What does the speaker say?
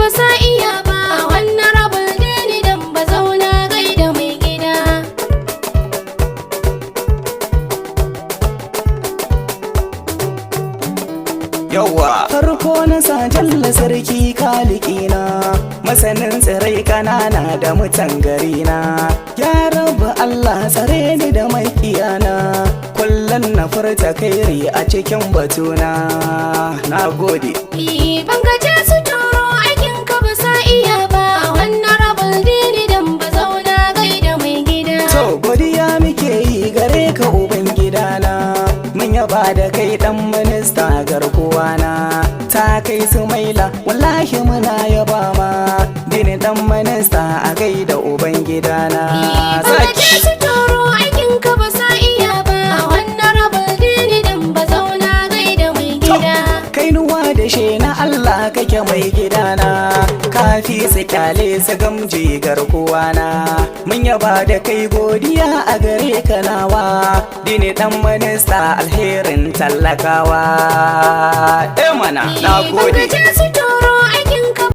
ba sa iya ba. Wannan rabin dini dan ba zauna gaida mai gida. Yawwa farko na sa jalla sarki kalikina, masanin tsirai kanana da mutan garina. Ya rabu Allah tsare ni da makiyana, kullum na furta kairi a cikin batuna. Na gode. Ban gaje su turo aikin ka ba sa iya ba. Wannan rabin dini dan ba zauna gaida mai gida. To godiya muke yi gare ka uban gidana, mun yaba da kai dan minista garkuwana. Ta kai su maila wallahi muna yaba ma, dini dan minista a gaida uban gidana. Ban gaje su turo aikin ka ba sa iya ba. Wannan rabin dini dan ba zauna gaida mai gida. Kainuwa da she na Allah kake mai gidana, kafi su kyale su gamji garkuwana. Mun yaba da kai godiya a gare ka nawa, dini dan minista alherin tallakawa. Mana na gode.